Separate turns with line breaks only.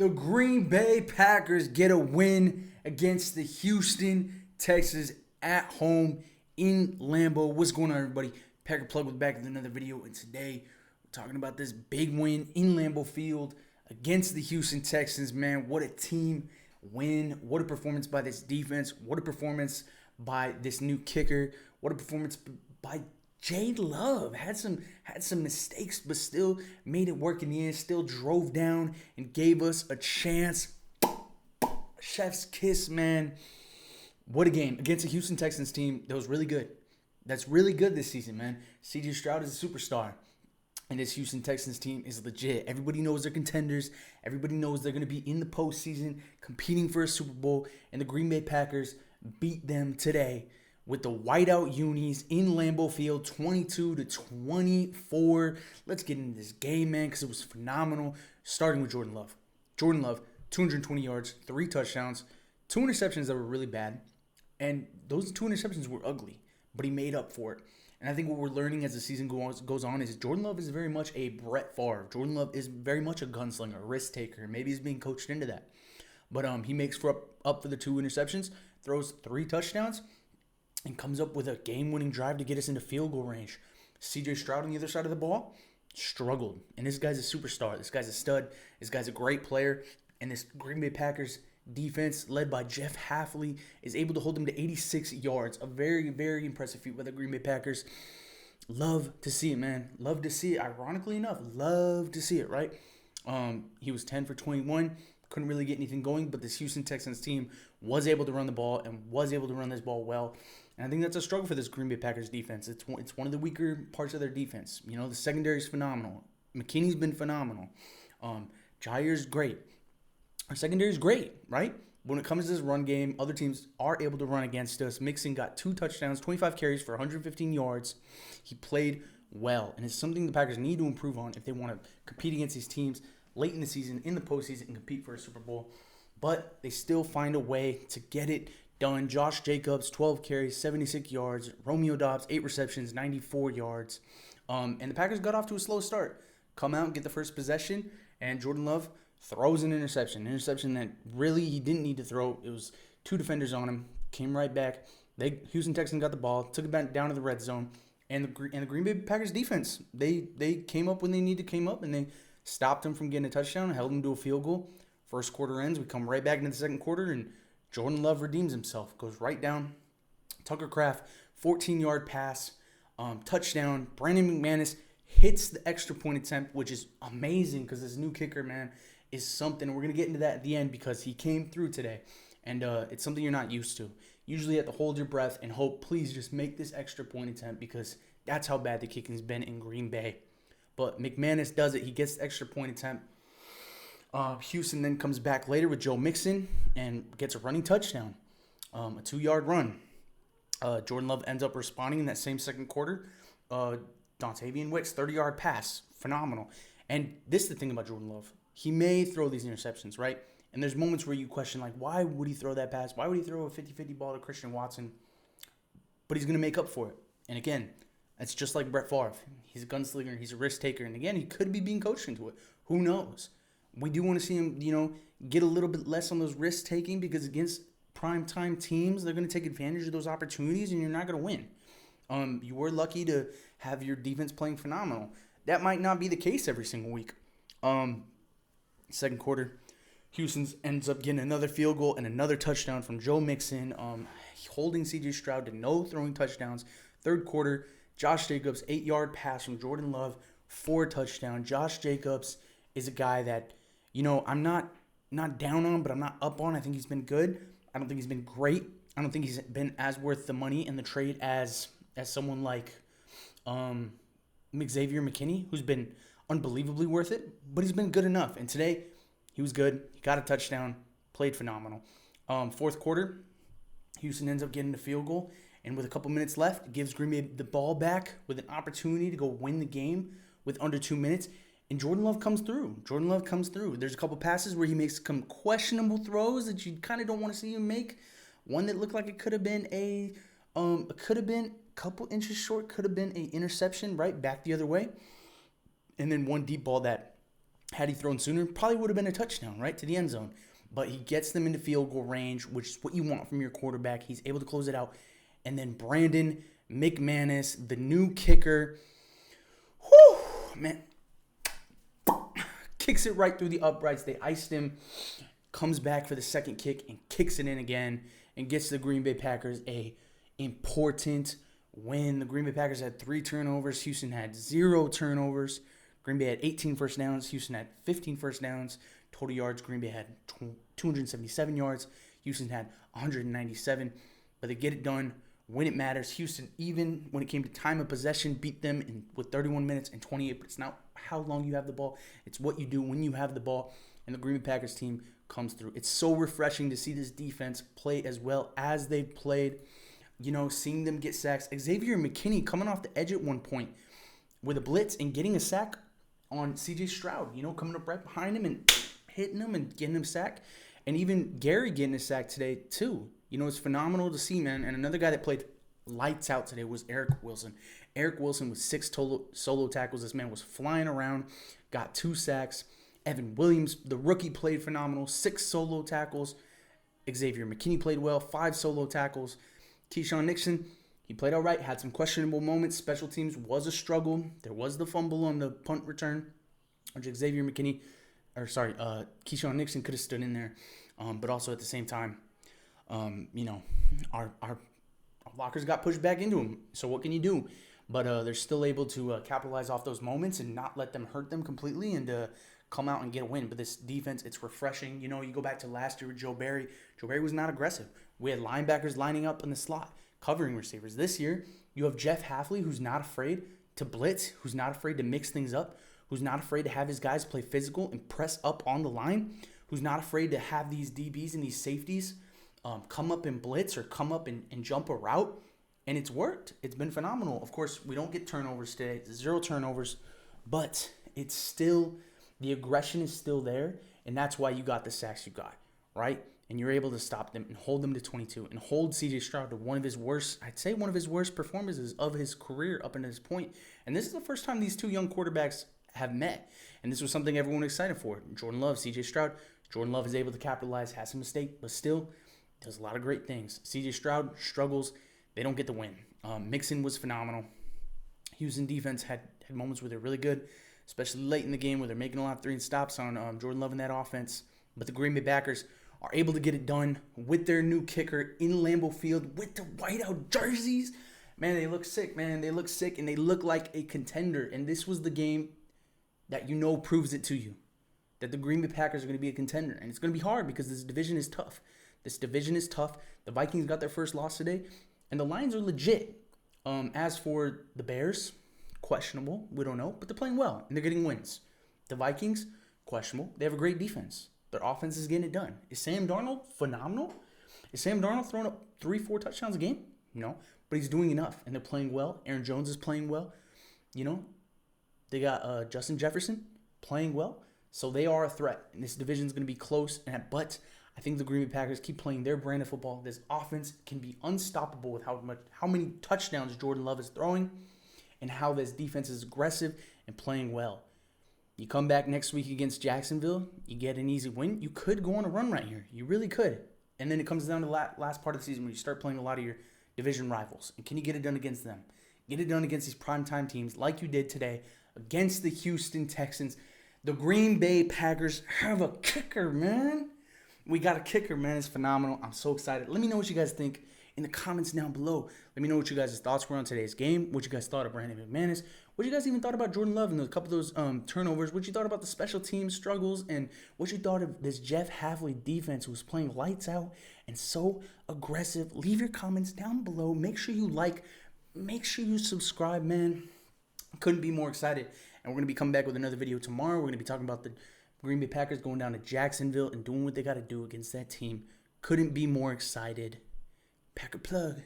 The Green Bay Packers get a win against the Houston Texans at home in Lambeau. What's going on, everybody? Packer Plug with back with another video, and today we're talking about this big win in Lambeau Field against the Houston Texans. Man, what a team win! What a performance by this defense! What a performance by this new kicker! What a performance by Jay Love. Had some mistakes, but still made it work in the end. Still drove down and gave us a chance. Chef's kiss, man. What a game against a Houston Texans team that was really good. That's really good this season, man. C.J. Stroud is a superstar. And this Houston Texans team is legit. Everybody knows they're contenders. Everybody knows they're going to be in the postseason competing for a Super Bowl. And the Green Bay Packers beat them today with the whiteout unis in Lambeau Field, 22-24. Let's get into this game, man, because it was phenomenal. Starting with Jordan Love. Jordan Love, 220 yards, 3 touchdowns, 2 interceptions that were really bad. And those 2 interceptions were ugly, but he made up for it. And I think what we're learning as the season goes on is Jordan Love is very much a Brett Favre. Jordan Love is very much a gunslinger, a risk taker. Maybe he's being coached into that. But he makes up for the 2 interceptions, throws 3 touchdowns, and comes up with a game-winning drive to get us into field goal range. C.J. Stroud on the other side of the ball struggled. And this guy's a superstar. This guy's a stud. This guy's a great player. And this Green Bay Packers defense, led by Jeff Hafley, is able to hold them to 86 yards. A very, very impressive feat by the Green Bay Packers. Love to see it, man. Love to see it. Ironically enough, love to see it, right? He was 10 for 21. Couldn't really get anything going, but this Houston Texans team was able to run the ball and was able to run this ball well. And I think that's a struggle for this Green Bay Packers defense. It's one of the weaker parts of their defense. You know, the secondary is phenomenal. McKinney's been phenomenal. Jair's great. Our secondary is great, right? When it comes to this run game, other teams are able to run against us. Mixon got 2 touchdowns, 25 carries for 115 yards. He played well, and it's something the Packers need to improve on if they want to compete against these teams late in the season, in the postseason, and compete for a Super Bowl. But they still find a way to get it done. Josh Jacobs, 12 carries, 76 yards. Romeo Doubs, 8 receptions, 94 yards. And the Packers got off to a slow start. Come out and get the first possession, and Jordan Love throws an interception. An interception that really he didn't need to throw. It was 2 defenders on him. Came right back. Houston Texans got the ball, took it back down to the red zone. And the Green Bay Packers defense, they came up when they needed to come up, and they stopped him from getting a touchdown, held him to a field goal. First quarter ends. We come right back into the second quarter, and Jordan Love redeems himself. Goes right down. Tucker Kraft, 14-yard pass, touchdown. Brandon McManus hits the extra point attempt, which is amazing because this new kicker, man, is something. We're going to get into that at the end because he came through today, and it's something you're not used to. Usually you have to hold your breath and hope, please just make this extra point attempt because that's how bad the kicking's been in Green Bay. But McManus does it. He gets the extra point attempt. Houston then comes back later with Joe Mixon and gets a running touchdown, a 2-yard run. Jordan Love ends up responding in that same second quarter. Dontavian Wicks, 30-yard pass. Phenomenal. And this is the thing about Jordan Love. He may throw these interceptions, right? And there's moments where you question, like, why would he throw that pass? Why would he throw a 50-50 ball to Christian Watson? But he's going to make up for it. And again, it's just like Brett Favre. He's a gunslinger. He's a risk taker. And again, he could be being coached into it. Who knows? We do want to see him, get a little bit less on those risk taking because against primetime teams, they're going to take advantage of those opportunities and you're not going to win. You were lucky to have your defense playing phenomenal. That might not be the case every single week. Second quarter, Houston ends up getting another field goal and another touchdown from Joe Mixon, holding C.J. Stroud to no throwing touchdowns. Third quarter, Josh Jacobs, 8-yard pass from Jordan Love, 4 touchdowns. Josh Jacobs is a guy that, I'm not down on, but I'm not up on. I think he's been good. I don't think he's been great. I don't think he's been as worth the money in the trade as someone like Xavier McKinney, who's been unbelievably worth it, but he's been good enough. And today, he was good. He got a touchdown, played phenomenal. Fourth quarter, Houston ends up getting a field goal, and with a couple minutes left, gives Green Bay the ball back with an opportunity to go win the game with under 2 minutes. And Jordan Love comes through. There's a couple passes where he makes some questionable throws that you kind of don't want to see him make. One that looked like it could have been a couple inches short, could have been an interception, right, back the other way. And then one deep ball that Had he thrown sooner, probably would have been a touchdown, right, to the end zone. But he gets them into field goal range, which is what you want from your quarterback. He's able to close it out. And then Brandon McManus, the new kicker, whew, man, kicks it right through the uprights. They iced him, comes back for the second kick and kicks it in again and gets the Green Bay Packers a important win. The Green Bay Packers had 3 turnovers. Houston had 0 turnovers. Green Bay had 18 first downs. Houston had 15 first downs. Total yards, Green Bay had 277 yards. Houston had 197. But they get it done when it matters. Houston, even when it came to time of possession, beat them with 31 minutes and 28. But it's not how long you have the ball. It's what you do when you have the ball. And the Green Bay Packers team comes through. It's so refreshing to see this defense play as well as they've played. You know, seeing them get sacks. Xavier McKinney coming off the edge at one point with a blitz and getting a sack on C.J. Stroud. You know, coming up right behind him and hitting him and getting him sacked. And even Gary getting a sack today too. You know, it's phenomenal to see, man. And another guy that played lights out today was Eric Wilson. Eric Wilson with 6 solo tackles. This man was flying around, got 2 sacks. Evan Williams, the rookie, played phenomenal. 6 solo tackles. Xavier McKinney played well. 5 solo tackles. Keyshawn Nixon, he played all right. Had some questionable moments. Special teams was a struggle. There was the fumble on the punt return, which Keyshawn Nixon could have stood in there. But also at the same time, you know, our blockers got pushed back into him. So what can you do? But they're still able to capitalize off those moments and not let them hurt them completely and come out and get a win. But this defense, it's refreshing. You know, you go back to last year with Joe Barry. Joe Barry was not aggressive. We had linebackers lining up in the slot, covering receivers. This year, you have Jeff Hafley, who's not afraid to blitz, who's not afraid to mix things up, who's not afraid to have his guys play physical and press up on the line, who's not afraid to have these DBs and these safeties come up and blitz or come up and jump a route. And it's worked. It's been phenomenal. Of course, we don't get turnovers today. 0 turnovers. But it's still, the aggression is still there. And that's why you got the sacks you got, right? And you're able to stop them and hold them to 22 and hold C.J. Stroud to one of his worst performances of his career up until this point. And this is the first time these 2 young quarterbacks have met. And this was something everyone was excited for. Jordan Love, C.J. Stroud. Jordan Love is able to capitalize, has some mistake, but still does a lot of great things. C.J. Stroud struggles. They don't get the win. Mixon was phenomenal. Houston defense had moments where they're really good, especially late in the game where they're making a lot of 3-and-stops on Jordan Love in that offense. But the Green Bay Packers are able to get it done with their new kicker in Lambeau Field with the whiteout jerseys. Man, they look sick, man. They look sick, and they look like a contender. And this was the game that you know proves it to you, that the Green Bay Packers are going to be a contender. And it's going to be hard because this division is tough. This division is tough. The Vikings got their first loss today, and the Lions are legit. As for the Bears, questionable. We don't know, but they're playing well, and they're getting wins. The Vikings, questionable. They have a great defense. Their offense is getting it done. Is Sam Darnold phenomenal? Is Sam Darnold throwing up 3-4 touchdowns a game? No, but he's doing enough, and they're playing well. Aaron Jones is playing well. You know, they got Justin Jefferson playing well, so they are a threat. And this division is going to be close, but I think the Green Bay Packers keep playing their brand of football. This offense can be unstoppable with how many touchdowns Jordan Love is throwing and how this defense is aggressive and playing well. You come back next week against Jacksonville, you get an easy win. You could go on a run right here. You really could. And then it comes down to the last part of the season when you start playing a lot of your division rivals. And can you get it done against them? Get it done against these primetime teams like you did today against the Houston Texans. The Green Bay Packers have a kicker, man. We got a kicker, man. It's phenomenal. I'm so excited. Let me know what you guys think in the comments down below. Let me know what you guys' thoughts were on today's game. What you guys thought of Brandon McManus. What you guys even thought about Jordan Love and a couple of those turnovers. What you thought about the special team struggles. And what you thought of this Jeff Hafley defense who was playing lights out and so aggressive. Leave your comments down below. Make sure you like. Make sure you subscribe, man. Couldn't be more excited. And we're going to be coming back with another video tomorrow. We're going to be talking about the Green Bay Packers going down to Jacksonville and doing what they got to do against that team. Couldn't be more excited. Packer plug.